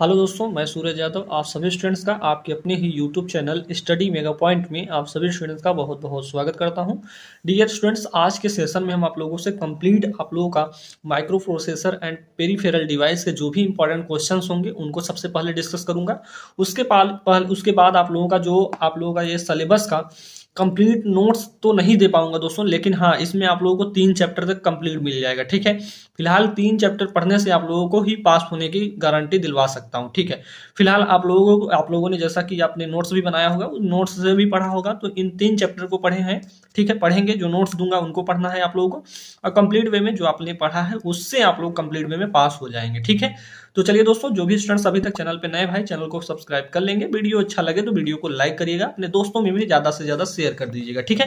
Hello दोस्तों, मैं सूरज यादव आप सभी स्टूडेंट्स का आपके अपने ही YouTube channel study mega point में आप सभी स्टूडेंट्स का बहुत बहुत स्वागत करता हूं। डियर स्टूडेंट्स, आज के सेशन में हम आप लोगों से कंप्लीट आप लोगों का micro processor and peripheral device के जो भी इंपॉर्टेंट क्वेश्चंस होंगे उनको सबसे पहले डिस्कस करूंगा। उसके बाद आप लोगों का ये सिलेबस का कंप्लीट नोट्स तो नहीं दे पाऊंगा दोस्तों, लेकिन हाँ इसमें आप लोगों को 3 चैप्टर तक कंप्लीट मिल जाएगा। ठीक है, फिलहाल 3 चैप्टर पढ़ने से आप लोगों को ही पास होने की गारंटी दिलवा सकता हूँ। ठीक है, फिलहाल आप लोगों ने जैसा कि आपने नोट्स भी बनाया होगा, उन नोट्स से भी पढ़ा होगा, तो इन 3 चैप्टर को पढ़े हैं। ठीक है, पढ़ेंगे, जो नोट्स दूंगा उनको पढ़ना है आप लोगों को, और कंप्लीट वे में जो आपने पढ़ा है उससे आप लोग कंप्लीट वे में पास हो जाएंगे। ठीक है, तो चलिए दोस्तों, जो भी स्टूडेंट्स अभी तक चैनल पे नए भाई चैनल को सब्सक्राइब कर लेंगे, वीडियो अच्छा लगे तो वीडियो को लाइक करिएगा, अपने दोस्तों में भी ज्यादा से ज्यादा शेयर कर दीजिएगा। ठीक है,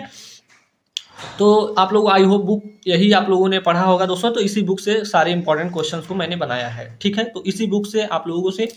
तो आप लोग आई होप बुक यही आप लोगों ने पढ़ा होगा दोस्तों, तो इसी बुक से सारे इंपॉर्टेंट क्वेश्चंस को मैंने बनाया है। ठीक है, तो इसी बुक से आप लोगों से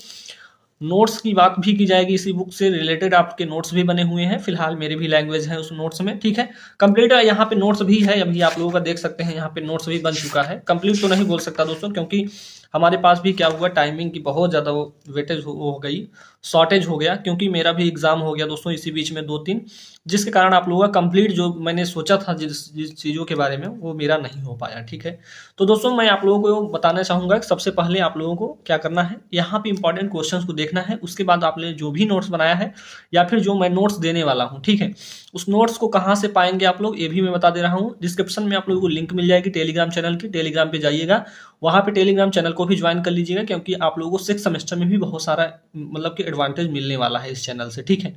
नोट्स की बात भी की जाएगी, इसी बुक से रिलेटेड आपके नोट्स भी बने हुए हैं। फिलहाल मेरी भी लैंग्वेज है उस नोट्स में। ठीक है, कंप्लीट यहाँ पे नोट्स भी है, अभी आप लोगों का देख सकते हैं यहाँ पे नोट्स भी बन चुका है। कंप्लीट तो नहीं बोल सकता दोस्तों, क्योंकि हमारे पास भी क्या हुआ, टाइमिंग की बहुत ज़्यादा वो वेटेज हो गई, शॉर्टेज हो गया, क्योंकि मेरा भी एग्जाम हो गया दोस्तों इसी बीच में 2-3, जिसके कारण आप लोगों का कंप्लीट जो मैंने सोचा था जिस जिस चीज़ों के बारे में वो मेरा नहीं हो पाया। ठीक है, तो दोस्तों मैं आप लोगों को बताना चाहूँगा कि सबसे पहले आप लोगों को क्या करना है, यहाँ पे इंपॉर्टेंट क्वेश्चंस को देखना है। उसके बाद आपने जो भी नोट्स बनाया है या फिर जो मैं नोट्स देने वाला हूँ, ठीक है, उस नोट्स को कहाँ से पाएंगे आप लोग, ये भी मैं बता दे रहा हूँ। डिस्क्रिप्शन में आप लोगों को लिंक मिल जाएगी टेलीग्राम चैनल की, टेलीग्राम पे जाइएगा, वहाँ पे टेलीग्राम चैनल को भी ज्वाइन कर लीजिएगा, क्योंकि आप लोगों को 6 सेमेस्टर में भी बहुत सारा मतलब कि एडवांटेज मिलने वाला है इस चैनल से। ठीक है,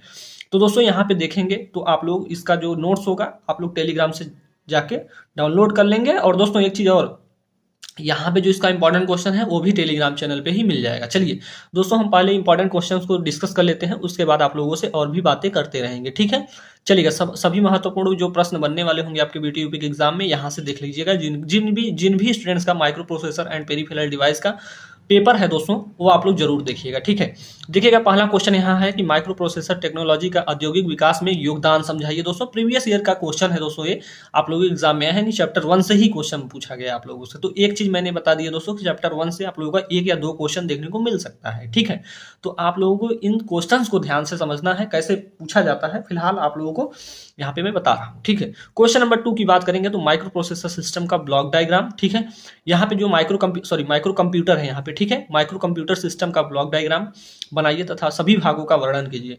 तो दोस्तों यहाँ पे देखेंगे तो आप लोग इसका जो नोट्स होगा आप लोग टेलीग्राम से जाके डाउनलोड कर लेंगे। और दोस्तों एक चीज़ और, यहाँ पे जो इसका इंपॉर्टेंट क्वेश्चन है वो भी टेलीग्राम चैनल पे ही मिल जाएगा। चलिए दोस्तों, हम पहले इंपॉर्टेंट क्वेश्चंस को डिस्कस कर लेते हैं, उसके बाद आप लोगों से और भी बातें करते रहेंगे। ठीक है, चलिएगा, सभी महत्वपूर्ण जो प्रश्न बनने वाले होंगे आपके बीटी यूपी के एग्जाम में, यहाँ से देख लीजिएगा। जिन भी स्टूडेंट्स का micro processor and peripheral device का पेपर है दोस्तों, वो आप लोग जरूर देखिएगा। ठीक है, देखिएगा, पहला क्वेश्चन यहाँ है कि माइक्रो प्रोसेसर टेक्नोलॉजी का औद्योगिक विकास में योगदान समझाइए। दोस्तों प्रीवियस ईयर का क्वेश्चन है दोस्तों, ये आप लोगों के एग्जाम में है नहीं, चैप्टर 1 से ही क्वेश्चन पूछा गया आप लोगों से। तो एक चीज मैंने बता दिया दोस्तों कि चैप्टर 1 से आप लोगों का 1 या 2 क्वेश्चन देखने को मिल सकता है। ठीक है, तो आप लोगों को इन क्वेश्चंस को ध्यान से समझना है, कैसे पूछा जाता है, फिलहाल आप लोगों को यहाँ पे मैं बता रहा हूँ। ठीक है, क्वेश्चन नंबर 2 की बात करेंगे तो माइक्रो प्रोसेसर सिस्टम का ब्लॉक डायग्राम। ठीक है, यहाँ पे जो माइक्रो कंप्यूटर है यहाँ पे, ठीक है, माइक्रो कंप्यूटर सिस्टम का ब्लॉक डायग्राम बनाइए तथा सभी भागों का वर्णन कीजिए।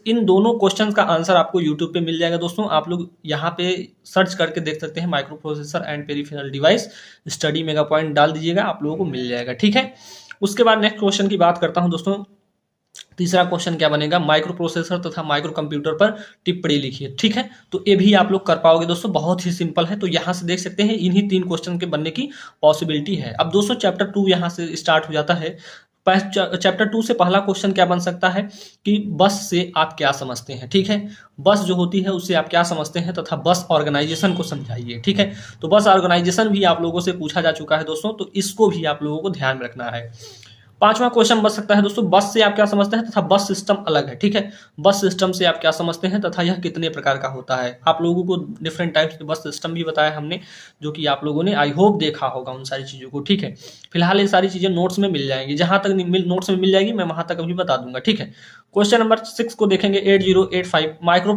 इन दोनों क्वेश्चन का आंसर आपको यूट्यूब पे मिल जाएगा दोस्तों, आप लोग यहाँ पे सर्च करके देख सकते हैं, micro processor and peripheral device study mega point डाल दीजिएगा, आप लोगों को मिल जाएगा। ठीक है, उसके बाद नेक्स्ट क्वेश्चन की बात करता हूँ दोस्तों। तीसरा क्वेश्चन क्या बनेगा, माइक्रो प्रोसेसर तथा माइक्रो कंप्यूटर पर टिप्पणी लिखिए। ठीक है, तो ये भी आप लोग कर पाओगे दोस्तों, बहुत ही सिंपल है। तो यहाँ से देख सकते हैं इन्हीं 3 क्वेश्चन के बनने की पॉसिबिलिटी है। अब दोस्तों चैप्टर 2 यहाँ से स्टार्ट हो जाता है। चैप्टर 2 से पहला क्वेश्चन क्या बन सकता है कि बस से आप क्या समझते हैं। ठीक है, बस जो होती है उससे आप क्या समझते हैं तथा बस ऑर्गेनाइजेशन को समझाइए। ठीक है, तो बस ऑर्गेनाइजेशन भी आप लोगों से पूछा जा चुका है दोस्तों, तो इसको भी आप लोगों को ध्यान में रखना है। पांचवा क्वेश्चन बन सकता है दोस्तों, बस से आप क्या समझते हैं तथा बस सिस्टम अलग है। ठीक है, बस सिस्टम से आप क्या समझते हैं तथा यह कितने प्रकार का होता है। आप लोगों को डिफरेंट टाइप्स के बस सिस्टम भी बताया हमने, जो कि आप लोगों ने आई होप देखा होगा उन सारी चीज़ों को। ठीक है, फिलहाल ये सारी चीज़ें नोट्स में मिल जाएंगी, जहां तक नोट्स में मिल जाएगी मैं वहां तक अभी बता दूंगा। ठीक है, क्वेश्चन नंबर 6 को देखेंगे, 8085 माइक्रो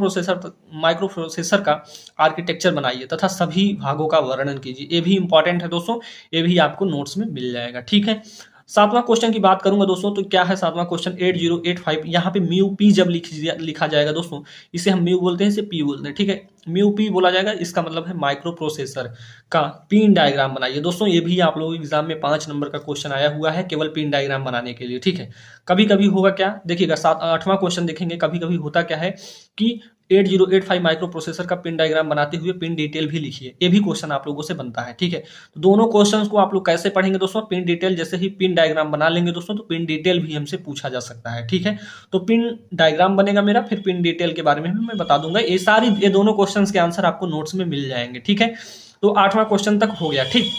प्रोसेसर का आर्किटेक्चर बनाइए तथा सभी भागों का वर्णन कीजिए। ये भी इंपॉर्टेंट है दोस्तों, ये भी आपको नोट्स में मिल जाएगा। ठीक है, 7वां क्वेश्चन की बात करूंगा दोस्तों, तो क्या है 7वां क्वेश्चन, 8085, यहाँ पे म्यू पी जब लिखा जाएगा दोस्तों, इसे हम म्यू बोलते हैं, इसे पी बोलते हैं। ठीक है, म्यू पी बोला जाएगा, इसका मतलब है माइक्रो प्रोसेसर का पिन डायग्राम बनाइए। दोस्तों ये भी आप लोगों के एग्जाम में 5 नंबर का क्वेश्चन आया हुआ है, केवल पिन डायग्राम बनाने के लिए। ठीक है, कभी कभी होगा क्या, देखिएगा 8वां क्वेश्चन देखेंगे, कभी कभी होता क्या है कि 8085 माइक्रो प्रोसेसर का पिन डायग्राम बनाते हुए पिन डिटेल भी लिखिए, ये भी क्वेश्चन आप लोगों से बनता है। ठीक है, तो दोनों क्वेश्चंस को आप लोग कैसे पढ़ेंगे दोस्तों, पिन डिटेल जैसे ही पिन डायग्राम बना लेंगे दोस्तों, तो पिन डिटेल भी हमसे पूछा जा सकता है। ठीक है, तो पिन डायग्राम बनेगा मेरा, फिर पिन डिटेल के बारे में भी मैं बता दूंगा। ये दोनों क्वेश्चंस के आंसर आपको नोट्स में मिल जाएंगे। ठीक है, तो 8वां क्वेश्चन तक हो गया। ठीक,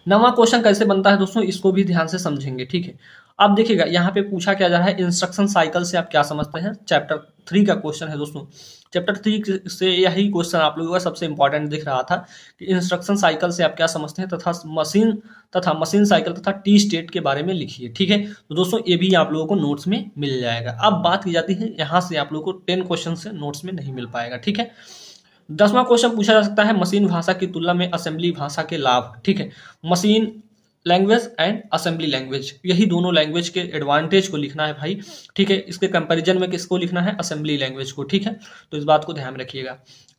9वां क्वेश्चन कैसे बनता है दोस्तों, इसको भी ध्यान से समझेंगे। ठीक है, अब देखिएगा यहाँ पे पूछा क्या जा रहा है, इंस्ट्रक्शन साइकिल से आप क्या समझते हैं। चैप्टर 3 का क्वेश्चन है दोस्तों। चैप्टर 3 से यही क्वेश्चन आप लोगों का सबसे इंपॉर्टेंट दिख रहा था कि इंस्ट्रक्शन साइकिल से आप क्या समझते हैं, तथा मशीन साइकिल तथा टी स्टेट के बारे में लिखिए। ठीक है, तो दोस्तों ये भी आप लोगों को नोट्स में मिल जाएगा। अब बात की जाती है यहाँ से आप लोगों को 10 क्वेश्चन से नोट्स में नहीं मिल पाएगा। ठीक है, 10वां क्वेश्चन पूछा जा सकता है, मशीन भाषा की तुलना में असेंबली भाषा के लाभ। ठीक है, machine language and assembly language, यही दोनों लैंग्वेज के एडवांटेज को लिखना है भाई। ठीक है, इसके कंपैरिजन में किसको लिखना है, असेंबली लैंग्वेज को। ठीक है, तो इस बात को ध्यान रखिएगा।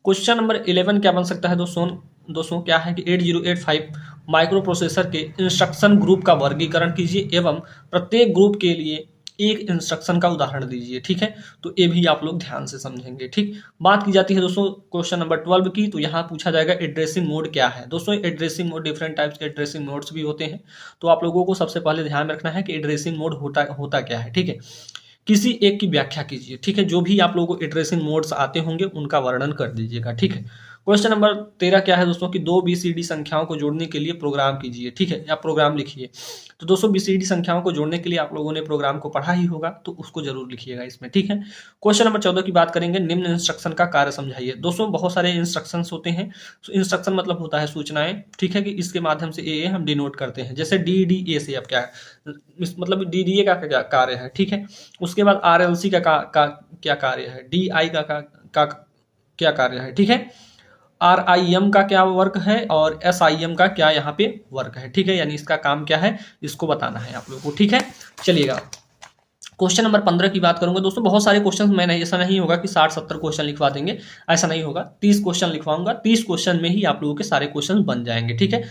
क्वेश्चन नंबर 11 क्या बन सकता है दोस्तों क्या है कि 8085 माइक्रो प्रोसेसर के इंस्ट्रक्शन ग्रुप का वर्गीकरण कीजिए एवं प्रत्येक ग्रुप के लिए एक इंस्ट्रक्शन का उदाहरण दीजिए। ठीक है, तो ये भी आप लोग ध्यान से समझेंगे। ठीक, बात की जाती है दोस्तों क्वेश्चन नंबर 12 की, तो यहाँ पूछा जाएगा एड्रेसिंग मोड क्या है। दोस्तों एड्रेसिंग मोड, डिफरेंट टाइप्स के एड्रेसिंग मोड्स भी होते हैं, तो आप लोगों को सबसे पहले ध्यान रखना है कि एड्रेसिंग मोड होता क्या है। ठीक है, किसी एक की व्याख्या कीजिए। ठीक है, जो भी आप लोगों को एड्रेसिंग मोड्स आते होंगे उनका वर्णन कर दीजिएगा। ठीक है, क्वेश्चन नंबर 13 क्या है दोस्तों कि 2 BCD संख्याओं को जोड़ने के लिए प्रोग्राम कीजिए। ठीक है, या प्रोग्राम लिखिए। तो दोस्तों BCD संख्याओं को जोड़ने के लिए आप लोगों ने प्रोग्राम को पढ़ा ही होगा, तो उसको जरूर लिखिएगा इसमें। ठीक है, क्वेश्चन नंबर 14 की बात करेंगे, निम्न इंस्ट्रक्शन का कार्य समझाइए। दोस्तों बहुत सारे इंस्ट्रक्शंस होते हैं, तो इंस्ट्रक्शन मतलब होता है सूचनाएं। ठीक है, कि इसके माध्यम से ए हम डिनोट करते हैं, जैसे DDA से अब क्या है, मतलब DDA का क्या कार्य है। ठीक है, उसके बाद RLC का क्या कार्य है, DI का क्या कार्य है। ठीक है, RIM का क्या वर्क है और SIM का क्या यहाँ पे वर्क है। ठीक है, यानी इसका काम क्या है, इसको बताना है आप लोगों को। ठीक है, चलिएगा क्वेश्चन नंबर 15 की बात करूंगा। दोस्तों बहुत सारे क्वेश्चन मैंने, ऐसा नहीं होगा कि 60-70 क्वेश्चन लिखवा देंगे, ऐसा नहीं होगा। 30 क्वेश्चन लिखवाऊंगा, 30 क्वेश्चन में ही आप लोगों के सारे क्वेश्चन बन जाएंगे। ठीक है,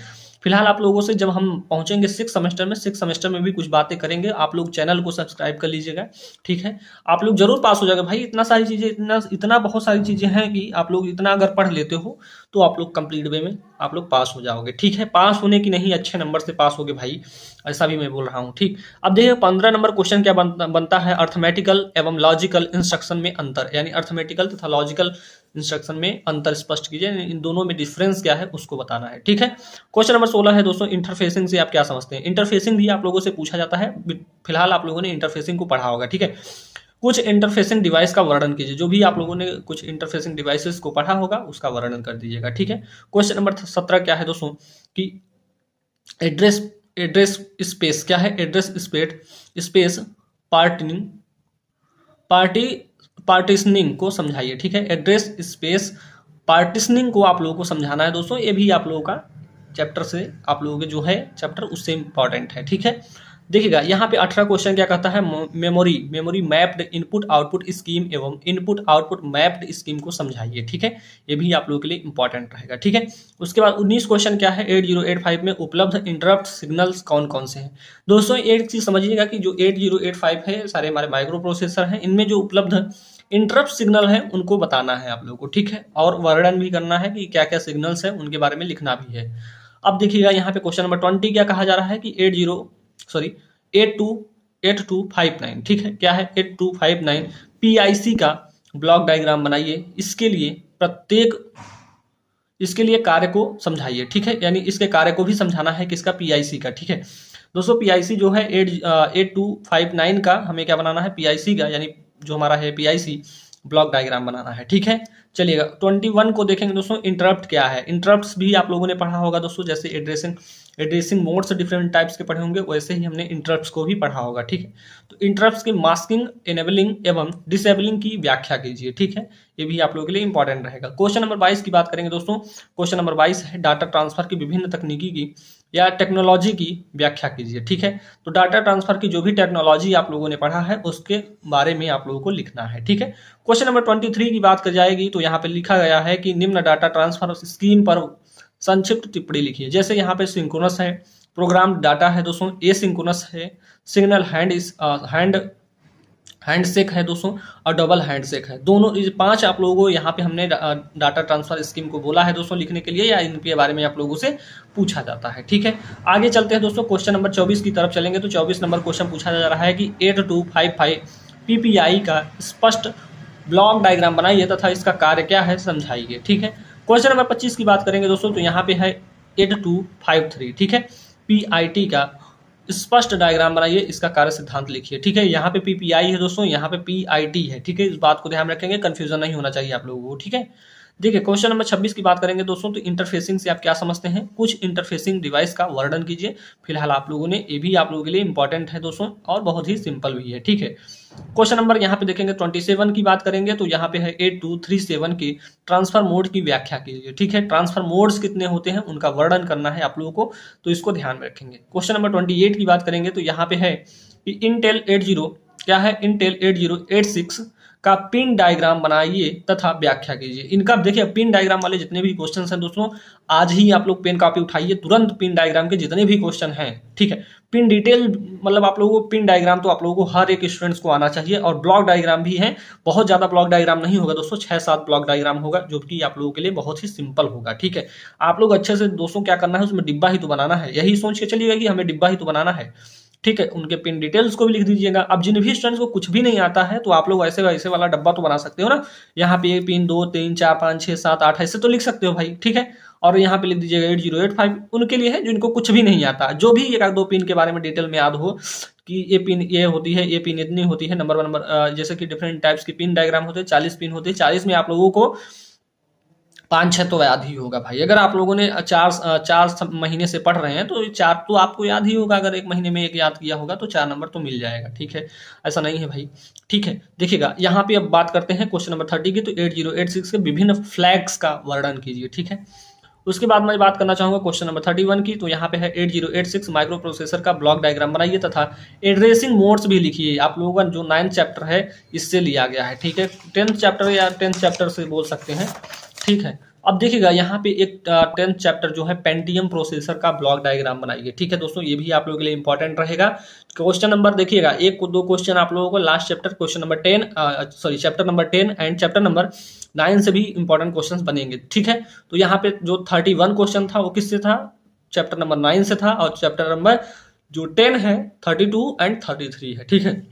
फिलहाल आप लोगों से जब हम पहुंचेंगे 6 सेमेस्टर में भी कुछ बातें करेंगे। आप लोग चैनल को सब्सक्राइब कर लीजिएगा। ठीक है, आप लोग जरूर पास हो जाएगा भाई। इतना सारी चीजें, इतना बहुत सारी चीजें हैं कि आप लोग इतना अगर पढ़ लेते हो तो आप लोग कंप्लीट वे में आप लोग पास हो जाओगे। ठीक है, पास होने की नहीं, अच्छे नंबर से पास होगे भाई, ऐसा भी मैं बोल रहा हूँ। ठीक, अब देखिए 15 नंबर क्वेश्चन क्या बनता है, अर्थमेटिकल एवं लॉजिकल इंस्ट्रक्शन में अंतर, यानी अर्थमेटिकल तथा लॉजिकल इंस्ट्रक्शन में अंतर स्पष्ट कीजिए, इन दोनों में डिफरेंस क्या है उसको बताना है। ठीक है, क्वेश्चन नंबर 16 है दोस्तों, इंटरफेसिंग से आप क्या समझते हैं। इंटरफेसिंग भी आप लोगों से पूछा जाता है, फिलहाल आप लोगों ने इंटरफेसिंग को पढ़ा होगा। ठीक है, कुछ इंटरफेसिंग डिवाइस का वर्णन कीजिए। जो भी आप लोगों ने कुछ इंटरफेसिंग डिवाइसेस को पढ़ा होगा उसका वर्णन कर दीजिएगा। ठीक है, क्वेश्चन नंबर 17 क्या है दोस्तों कि एड्रेस स्पेस क्या है, एड्रेस स्पेस पार्टीशनिंग को समझाइए। ठीक है, एड्रेस स्पेस पार्टीशनिंग को आप लोगों को समझाना है दोस्तों। ये भी आप लोगों का चैप्टर से, आप लोगों के जो है चैप्टर उससे इंपॉर्टेंट है। ठीक है, देखिएगा यहाँ पे 18 क्वेश्चन क्या कहता है, memory mapped input output scheme एवं इनपुट आउटपुट मैप्ड स्कीम को समझाइए। ठीक है, ये भी आप लोगों के लिए इंपॉर्टेंट रहेगा। ठीक है, उसके बाद 19 क्वेश्चन क्या है, 8085 में उपलब्ध इंटरप्ट सिग्नल्स कौन कौन से हैं। दोस्तों एक चीज समझिएगा कि जो 8085 है, सारे हमारे माइक्रो प्रोसेसर हैं, इनमें जो उपलब्ध इंटरप्ट सिग्नल है उनको बताना है आप लोगों को। ठीक है, और वर्णन भी करना है कि क्या क्या सिग्नल्स है, उनके बारे में लिखना भी है। अब देखिएगा यहाँ पे क्वेश्चन नंबर 20 क्या कहा जा रहा है कि 8259। ठीक है, क्या है 8259 PIC का ब्लॉक डायग्राम बनाइए। इसके लिए कार्य को समझाइए। ठीक है, यानी इसके कार्य को भी समझाना है किसका, PIC का। ठीक है दोस्तों, PIC जो है 8259 का हमें क्या बनाना है, PIC का, यानी जो हमारा है PIC ब्लॉक डायग्राम बनाना है। ठीक है, चलिएगा 21 को देखेंगे दोस्तों, इंटरप्ट क्या है। इंटरप्ट्स भी आप लोगों ने पढ़ा होगा दोस्तों, जैसे एड्रेसिंग मोड्स डिफरेंट टाइप्स के पढ़े होंगे, वैसे ही हमने इंटरप्ट्स को भी पढ़ा होगा। ठीक है, तो इंटरप्ट्स की मास्किंग, इनेबलिंग एवं डिसेबलिंग की व्याख्या कीजिए। ठीक है, ये भी आप लोगों के लिए इंपॉर्टेंट रहेगा। क्वेश्चन नंबर 22 की बात करेंगे दोस्तों। क्वेश्चन नंबर 22 है, डाटा ट्रांसफर की विभिन्न तकनीकी की या टेक्नोलॉजी की व्याख्या कीजिए। ठीक है, तो डाटा ट्रांसफर की जो भी टेक्नोलॉजी आप लोगों ने पढ़ा है उसके बारे में आप लोगों को लिखना है। ठीक है, क्वेश्चन नंबर 23 की बात कर जाएगी, तो यहाँ पे लिखा गया है कि निम्न डाटा ट्रांसफर स्कीम पर संक्षिप्त टिप्पणी लिखिए। जैसे यहाँ पे सिंक्रोनस है, प्रोग्राम डाटा है दोस्तों, एसिंक्रोनस है, सिग्नल हैंडशेक है दोस्तों, और डबल हैंडशेक है। दोनों 5 आप लोगों को यहाँ पे हमने डाटा ट्रांसफर स्कीम को बोला है दोस्तों लिखने के लिए, या इनके बारे में आप लोगों से पूछा जाता है। ठीक है, आगे चलते हैं दोस्तों, क्वेश्चन नंबर 24 की तरफ चलेंगे। तो 24 नंबर क्वेश्चन पूछा जा रहा है कि 8255 PPI का स्पष्ट ब्लॉक डायग्राम बनाइए तथा इसका कार्य क्या है समझाइए। ठीक है, क्वेश्चन नंबर 25 की बात करेंगे दोस्तों, तो यहाँ पे है 8253। ठीक है, PIT का स्पष्ट डायग्राम बनाइए, इसका कार्य सिद्धांत लिखिए। ठीक है, यहाँ पे पीपीआई है दोस्तों, यहाँ पे पीआईटी है। ठीक है, इस बात को ध्यान रखेंगे, कंफ्यूजन नहीं होना चाहिए आप लोगों को। ठीक है, देखिए क्वेश्चन नंबर 26 की बात करेंगे दोस्तों, तो इंटरफेसिंग से आप क्या समझते हैं, कुछ इंटरफेसिंग डिवाइस का वर्णन कीजिए। फिलहाल आप लोगों ने, ये भी आप लोगों के लिए इंपॉर्टेंट है दोस्तों, और बहुत ही सिंपल भी है। ठीक है, क्वेश्चन नंबर यहाँ पे देखेंगे 27 की बात करेंगे, तो यहाँ पे है 8237 की ट्रांसफर मोड की व्याख्या कीजिए। ठीक है, ट्रांसफर मोड्स कितने होते हैं उनका वर्णन करना है आप लोगों को, तो इसको ध्यान में रखेंगे। क्वेश्चन नंबर 28 की बात करेंगे, तो यहाँ पे है कि इंटेल 80 क्या है, इंटेल 8086 का पिन डायग्राम बनाइए तथा व्याख्या कीजिए। इनका देखिए, पिन डायग्राम वाले जितने भी क्वेश्चंस हैं दोस्तों, आज ही आप लोग पेन कॉपी उठाइए, तुरंत पिन डायग्राम के जितने भी क्वेश्चन हैं। ठीक है, पिन डिटेल मतलब आप लोगों को पिन डायग्राम तो आप लोगों को हर एक स्टूडेंट्स को आना चाहिए, और ब्लॉक डायग्राम भी है। बहुत ज्यादा ब्लॉक डायग्राम नहीं होगा दोस्तों, 6-7 ब्लॉक डायग्राम होगा, जो कि आप लोगों के लिए बहुत ही सिंपल होगा। ठीक है, आप लोग अच्छे से दोस्तों क्या करना है, उसमें डिब्बा ही तो बनाना है, यही सोच के चलिएगा कि हमें डिब्बा ही तो बनाना है। ठीक है, उनके पिन डिटेल्स को भी लिख दीजिएगा। अब जिन भी स्टूडेंट्स को कुछ भी नहीं आता है, तो आप लोग ऐसे वैसे वाला डब्बा तो बना सकते हो ना, यहाँ पे पिन 2 3 4 5 6 7 8 ऐसे तो लिख सकते हो भाई। ठीक है, और यहाँ पे लिख दीजिएगा 8085 उनके लिए है जिनको कुछ भी नहीं आता, जो भी एक दो पिन के बारे में डिटेल में याद हो कि ये पिन ये होती है, ये पिन इतनी होती है, नंबर जैसे कि डिफरेंट टाइप्स की पिन डायग्राम होते हैं, 40 पिन होते हैं, 40 में आप लोगों को 5-6 तो याद ही होगा भाई। अगर आप लोगों ने चार महीने से पढ़ रहे हैं, तो 4 तो आपको याद ही होगा। अगर एक महीने में एक याद किया होगा तो 4 नंबर तो मिल जाएगा। ठीक है, ऐसा नहीं है भाई। ठीक है, देखिएगा यहाँ पे अब बात करते हैं क्वेश्चन नंबर 30 की, तो 8086 के विभिन्न फ्लैग्स का वर्णन कीजिए। ठीक है, उसके बाद मैं बात करना चाहूंगा क्वेश्चन नंबर 31 की, तो यहाँ पे है 8086 माइक्रो प्रोसेसर का ब्लॉक डायग्राम बनाइए तथा एड्रेसिंग मोड्स भी लिखिए। आप लोगों का जो 9th चैप्टर है इससे लिया गया है। ठीक है, 10th चैप्टर या 10th चैप्टर से बोल सकते हैं। ठीक है, अब देखिएगा यहाँ पे एक 10th चैप्टर जो है पेंटियम प्रोसेसर का ब्लॉक डायग्राम बनाइए। ठीक है दोस्तों, ये भी आप लोगों के लिए इंपॉर्टेंट रहेगा। क्वेश्चन नंबर देखिएगा, एक दो क्वेश्चन आप लोगों को last chapter question number 10 chapter number 10 and chapter number 9 से भी इंपॉर्टेंट क्वेश्चन बनेंगे। ठीक है, तो यहाँ पे जो 31 क्वेश्चन था वो किससे था, चैप्टर नंबर 9 से था, और चैप्टर नंबर जो 10 है 32 एंड 33 है। ठीक है,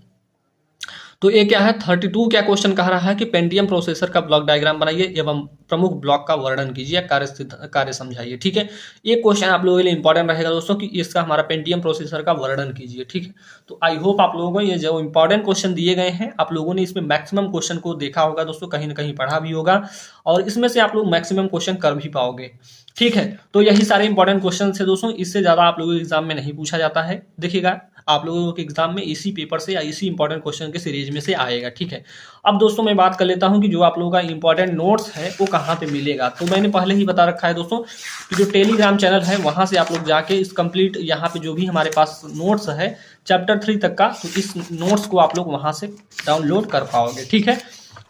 तो ये क्या है, 32 क्या क्वेश्चन कह रहा है कि पेंटियम प्रोसेसर का ब्लॉक डायग्राम बनाइए एवं प्रमुख ब्लॉक का वर्णन कीजिए, कार्य समझाइए। ठीक है, ये क्वेश्चन आप लोगों के लिए इंपॉर्टेंट रहेगा दोस्तों कि इसका हमारा पेंटियम प्रोसेसर का वर्णन कीजिए। ठीक है, तो आई होप आप लोगों को ये जो इंपॉर्टेंट क्वेश्चन दिए गए हैं, आप लोगों ने इसमें मैक्सिमम क्वेश्चन को देखा होगा दोस्तों, कहीं ना कहीं पढ़ा भी होगा, और इसमें से आप लोग मैक्सिमम क्वेश्चन कर भी पाओगे। ठीक है, तो यही सारे इंपॉर्टेंट क्वेश्चन थे दोस्तों, इससे ज्यादा आप लोगों के एग्जाम में नहीं पूछा जाता है। देखिएगा, आप लोगों के एग्जाम में इसी पेपर से या इसी इंपॉर्टेंट क्वेश्चन के सीरीज में से आएगा। ठीक है, अब दोस्तों मैं बात कर लेता हूं कि जो आप लोगों का इंपॉर्टेंट नोट्स है वो कहां पे मिलेगा। तो मैंने पहले ही बता रखा है दोस्तों कि जो टेलीग्राम चैनल है वहां से आप लोग जाके इस कंप्लीट यहाँ पे जो भी हमारे पास नोट्स है चैप्टर 3 तक का, तो इस नोट्स को आप लोग वहां से डाउनलोड कर पाओगे। ठीक है,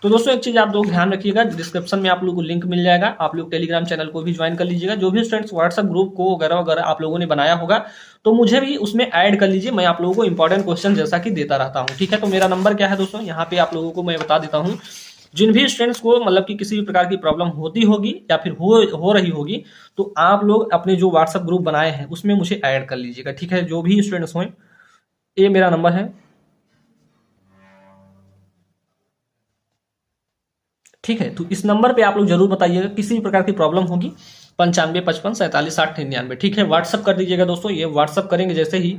तो दोस्तों एक चीज आप लोग ध्यान रखिएगा, डिस्क्रिप्शन में आप लोगों को लिंक मिल जाएगा, आप लोग टेलीग्राम चैनल को भी ज्वाइन कर लीजिएगा। जो भी स्टूडेंट्स व्हाट्सएप ग्रुप को वगैरह वगैरह आप लोगों ने बनाया होगा, तो मुझे भी उसमें ऐड कर लीजिए, मैं आप लोगों को इंपॉर्टेंट क्वेश्चन जैसा कि देता रहता हूँ। ठीक है, तो मेरा नंबर क्या है दोस्तों, यहाँ पे आप लोगों को मैं बता देता हूँ। जिन भी स्टूडेंट्स को मतलब कि किसी भी प्रकार की प्रॉब्लम होती होगी या फिर हो रही होगी, तो आप लोग अपने जो व्हाट्सएप ग्रुप बनाए हैं उसमें मुझे ऐड कर लीजिएगा। ठीक है, जो भी स्टूडेंट्स हों, ये मेरा नंबर है। ठीक है, तो इस नंबर पे आप लोग जरूर बताइएगा, किसी भी प्रकार की प्रॉब्लम होगी 9555476099। ठीक है, व्हाट्सअप कर दीजिएगा दोस्तों, ये व्हाट्सअप करेंगे जैसे ही,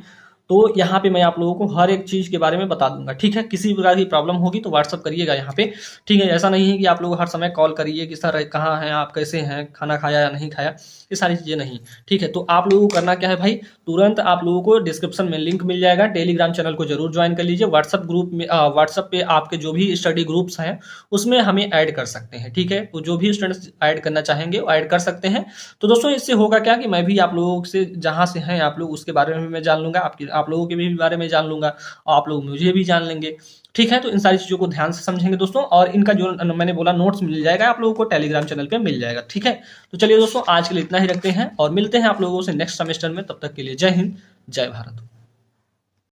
तो यहाँ पे मैं आप लोगों को हर एक चीज के बारे में बता दूंगा। ठीक है, किसी प्रकार की प्रॉब्लम होगी तो व्हाट्सअप करिएगा यहाँ पे। ठीक है, ऐसा नहीं है कि आप लोग हर समय कॉल करिए कि सर कहाँ हैं आप, कैसे हैं, खाना खाया या नहीं खाया, ये सारी चीजें नहीं। ठीक है, तो आप लोगों को करना क्या है भाई, तुरंत आप लोगों को डिस्क्रिप्शन में लिंक मिल जाएगा, टेलीग्राम चैनल को जरूर ज्वाइन कर लीजिए। व्हाट्सअप ग्रुप में व्हाट्सअप पे आपके जो भी स्टडी ग्रुप्स हैं उसमें हमें ऐड कर सकते हैं। ठीक है, तो जो भी स्टूडेंट्स ऐड करना चाहेंगे वो ऐड कर सकते हैं। तो दोस्तों इससे होगा क्या कि मैं भी आप लोगों से जहां से हैं आप लोग उसके बारे में मैं जान लूंगा, आप लोगों के भी बारे में जान लूंगा, और आप लोग मुझे भी जान लेंगे। ठीक है, तो इन सारी चीजों को ध्यान से समझेंगे दोस्तों, और इनका जो मैंने बोला नोट्स मिल जाएगा आप लोगों को टेलीग्राम चैनल पे मिल जाएगा। ठीक है, तो चलिए दोस्तों आज के लिए इतना ही रखते हैं, और मिलते हैं आप लोगों से नेक्स्ट सेमेस्टर में। तब तक के लिए जय हिंद, जय भारत।